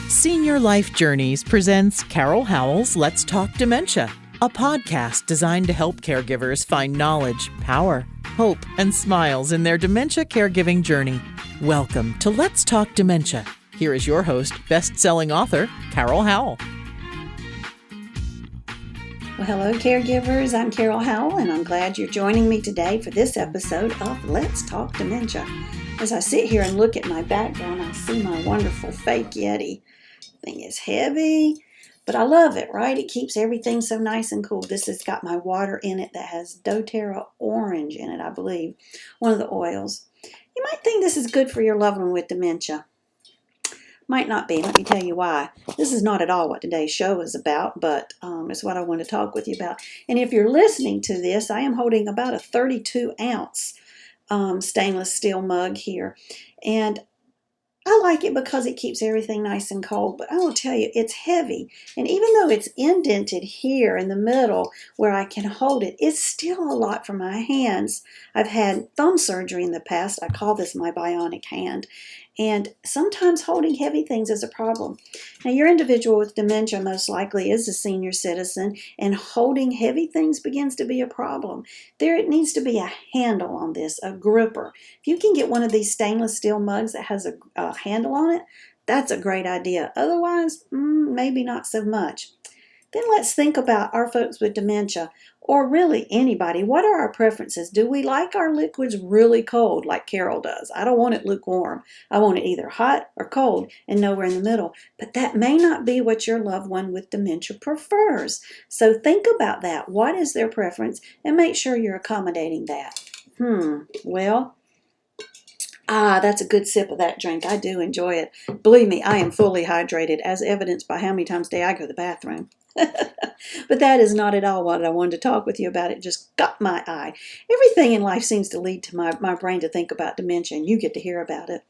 Senior Life Journeys presents Carol Howell's Let's Talk Dementia, a podcast designed to help caregivers find knowledge, power, hope, and smiles in their dementia caregiving journey. Welcome to Let's Talk Dementia. Here is your host, best-selling author, Carol Howell. Well, hello, caregivers. I'm Carol Howell, and I'm glad you're joining me today for this episode of Let's Talk Dementia. As I sit here and look at my background, I see my wonderful fake Yeti. Thing is heavy, but I love it, right? It keeps everything so nice and cool. This has got my water in it that has doTERRA orange in it, I believe, one of the oils. You might think this is good for your loved one with dementia. Might not be. Let me tell you why. This is not at all what today's show is about, but it's what I want to talk with you about. And if you're listening to this, I am holding about a 32-ounce stainless steel mug here. And I like it because it keeps everything nice and cold, but I will tell you, it's heavy. And even though it's indented here in the middle where I can hold it, it's still a lot for my hands. I've had thumb surgery in the past. I call this my bionic hand. And sometimes holding heavy things is a problem. Now, your individual with dementia most likely is a senior citizen, and holding heavy things begins to be a problem. There needs to be a handle on this, a gripper. If you can get one of these stainless steel mugs that has a handle on it, that's a great idea. Otherwise, maybe not so much. Then let's think about our folks with dementia, or really anybody. What are our preferences? Do we like our liquids really cold like Carol does? I don't want it lukewarm. I want it either hot or cold and nowhere in the middle. But that may not be what your loved one with dementia prefers. So think about that. What is their preference? And make sure you're accommodating that. That's a good sip of that drink. I do enjoy it. Believe me, I am fully hydrated, as evidenced by how many times a day I go to the bathroom. But that is not at all what I wanted to talk with you about. It just got my eye. Everything in life seems to lead to my brain to think about dementia, and you get to hear about it.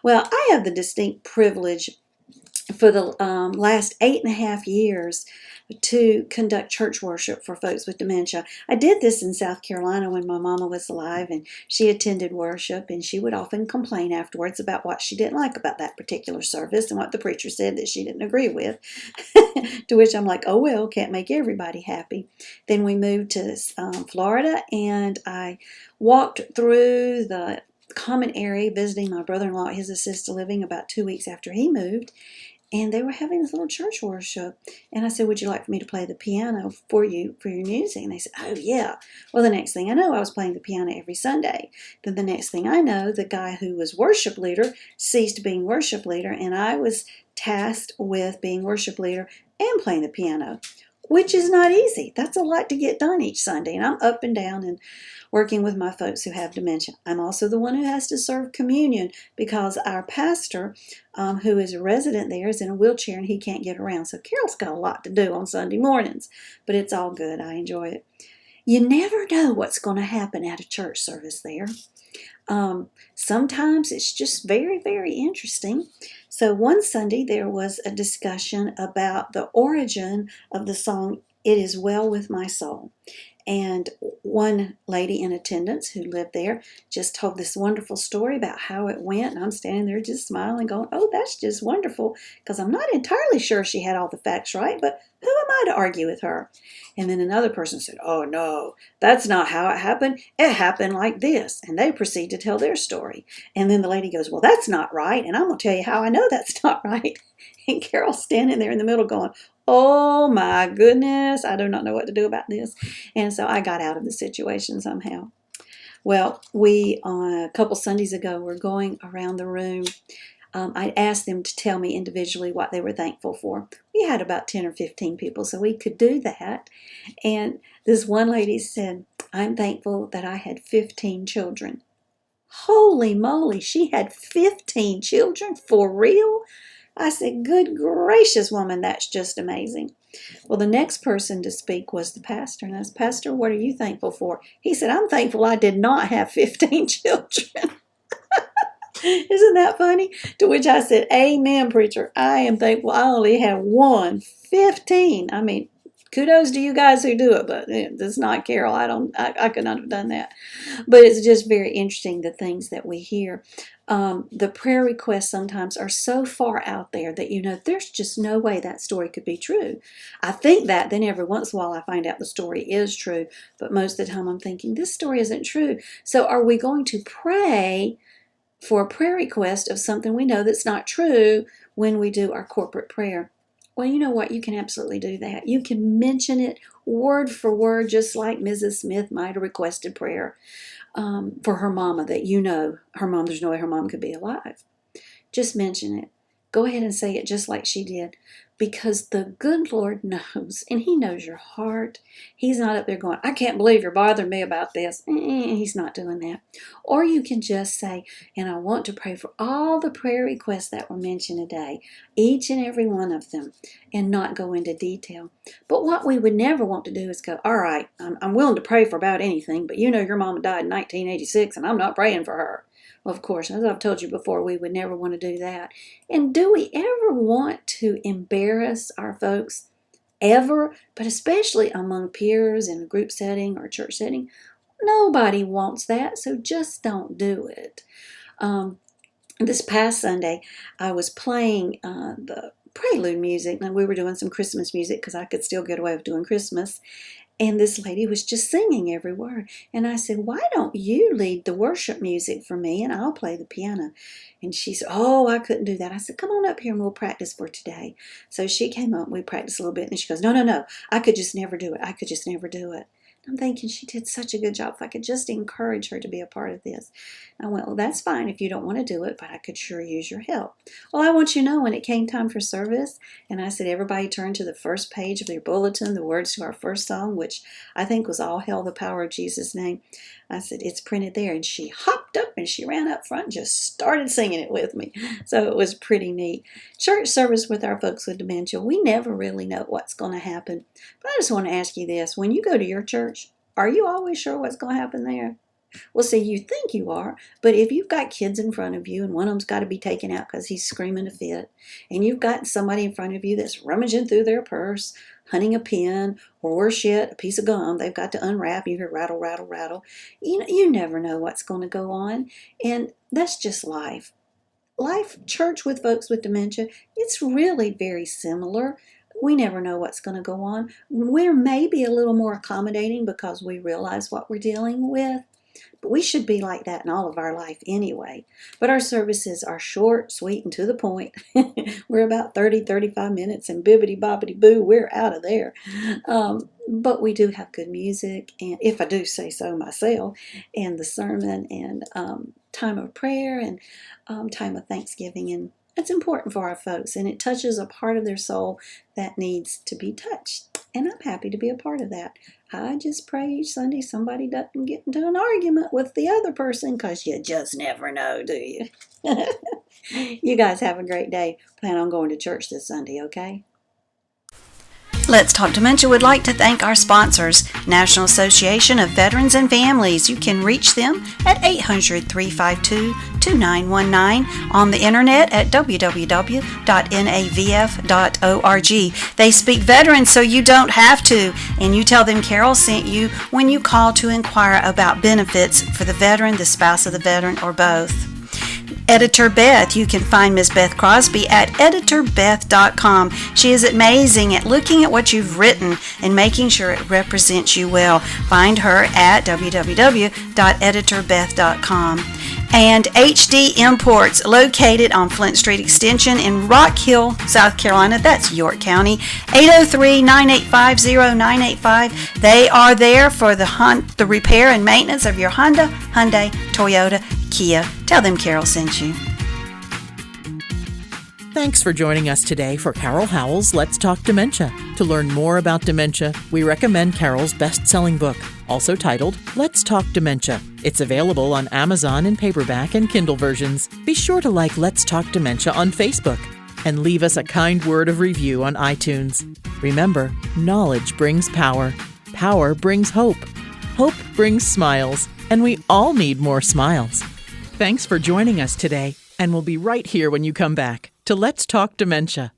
Well, I have the distinct privilege for the last 8.5 years to conduct church worship for folks with dementia. I did this in South Carolina when my mama was alive, and she attended worship, and she would often complain afterwards about what she didn't like about that particular service and what the preacher said that she didn't agree with. To which I'm like, oh well, can't make everybody happy. Then we moved to Florida, and I walked through the common area visiting my brother-in-law at his assisted living about 2 weeks after he moved. And they were having this little church worship. And I said, would you like for me to play the piano for you, for your music? And they said, oh, yeah. Well, the next thing I know, I was playing the piano every Sunday. Then the next thing I know, the guy who was worship leader ceased being worship leader, and I was tasked with being worship leader and playing the piano, which is not easy. That's a lot to get done each Sunday. And I'm up and down and working with my folks who have dementia. I'm also the one who has to serve communion because our pastor, who is a resident there, is in a wheelchair and he can't get around. So Carol's got a lot to do on Sunday mornings, but it's all good. I enjoy it. You never know what's going to happen at a church service there. Sometimes it's just very, very interesting. So one Sunday there was a discussion about the origin of the song, It Is Well With My Soul. And one lady in attendance who lived there just told this wonderful story about how it went. And I'm standing there just smiling, going, oh, that's just wonderful. Because I'm not entirely sure she had all the facts right, but who am I to argue with her? And then another person said, oh, no, that's not how it happened. It happened like this. And they proceed to tell their story. And then the lady goes, well, that's not right. And I'm going to tell you how I know that's not right. And Carol's standing there in the middle going, oh my goodness, I do not know what to do about this. And so I got out of the situation somehow. Well, we, a couple Sundays ago, were going around the room. I asked them to tell me individually what they were thankful for. We had about 10 or 15 people, so we could do that. And this one lady said, I'm thankful that I had 15 children. Holy moly, she had 15 children? For real? I said, good gracious, woman, that's just amazing. Well, the next person to speak was the pastor. And I said, Pastor, what are you thankful for? He said, I'm thankful I did not have 15 children. Isn't that funny? To which I said, amen, preacher. I am thankful I only have 15. I mean, kudos to you guys who do it, but it's not Carol. I could not have done that. But it's just very interesting, the things that we hear. The prayer requests sometimes are so far out there that, there's just no way that story could be true. I think that, then every once in a while I find out the story is true, but most of the time I'm thinking, this story isn't true. So are we going to pray for a prayer request of something we know that's not true when we do our corporate prayer? Well, you know what? You can absolutely do that. You can mention it word for word, just like Mrs. Smith might have requested prayer for her mama, that there's no way her mom could be alive. Just mention it. Go ahead and say it just like she did, because the good Lord knows, and He knows your heart. He's not up there going, I can't believe you're bothering me about this. He's not doing that. Or you can just say, and I want to pray for all the prayer requests that were mentioned today, each and every one of them, and not go into detail. But what we would never want to do is go, all right, I'm willing to pray for about anything, but your mama died in 1986 and I'm not praying for her. Well, of course, as I've told you before, we would never want to do that. And do we ever want to embarrass our folks? Ever? But especially among peers in a group setting or a church setting. Nobody wants that, so just don't do it. This past Sunday, I was playing the prelude music, and we were doing some Christmas music because I could still get away with doing Christmas. And this lady was just singing every word. And I said, why don't you lead the worship music for me and I'll play the piano? And she said, oh, I couldn't do that. I said, come on up here and we'll practice for today. So she came up and we practiced a little bit. And she goes, no, I could just never do it. I could just never do it. I'm thinking she did such a good job. If I could just encourage her to be a part of this. I went, well, that's fine if you don't want to do it, but I could sure use your help. Well, I want you to know, when it came time for service, and I said, everybody turn to the first page of their bulletin, the words to our first song, which I think was All Hail the Power of Jesus' Name. I said, it's printed there. And she hopped up and she ran up front and just started singing it with me. So it was pretty neat. Church service with our folks with dementia, we never really know what's going to happen. But I just want to ask you this. When you go to your church, are you always sure what's going to happen there? Well, see, you think you are, but if you've got kids in front of you and one of them's got to be taken out because he's screaming a fit, and you've got somebody in front of you that's rummaging through their purse, hunting a pen, or worse yet, a piece of gum they've got to unwrap, you hear rattle, rattle, rattle. You never know what's going to go on, and that's just life. Church with folks with dementia, it's really very similar. We never know what's going to go on. We're maybe a little more accommodating because we realize what we're dealing with. But we should be like that in all of our life anyway. But our services are short, sweet, and to the point. We're about 30, 35 minutes, and bibbity-boppity-boo, we're out of there. But we do have good music, and if I do say so myself, and the sermon, and time of prayer, and time of Thanksgiving, and it's important for our folks, and it touches a part of their soul that needs to be touched. And I'm happy to be a part of that. I just pray each Sunday somebody doesn't get into an argument with the other person, because you just never know, do you? You guys have a great day. Plan on going to church this Sunday, okay? Let's Talk Dementia would like to thank our sponsors, National Association of Veterans and Families. You can reach them at 800-352-2919, on the internet at www.navf.org. They speak veterans, so you don't have to, and you tell them Carol sent you when you call to inquire about benefits for the veteran, the spouse of the veteran, or both. Editor Beth. You can find Ms. Beth Crosby at editorbeth.com. She is amazing at looking at what you've written and making sure it represents you well. Find her at www.editorbeth.com. And HD Imports, located on Flint Street Extension in Rock Hill, South Carolina. That's York County. 803-985-0985. They are there for the repair and maintenance of your Honda, Hyundai, Toyota, Kia. Tell them Carol sent you. Thanks for joining us today for Carol Howell's Let's Talk Dementia. To learn more about dementia, we recommend Carol's best-selling book, also titled Let's Talk Dementia. It's available on Amazon in paperback and Kindle versions. Be sure to like Let's Talk Dementia on Facebook and leave us a kind word of review on iTunes. Remember, knowledge brings power. Power brings hope. Hope brings smiles. And we all need more smiles. Thanks for joining us today, and we'll be right here when you come back to Let's Talk Dementia.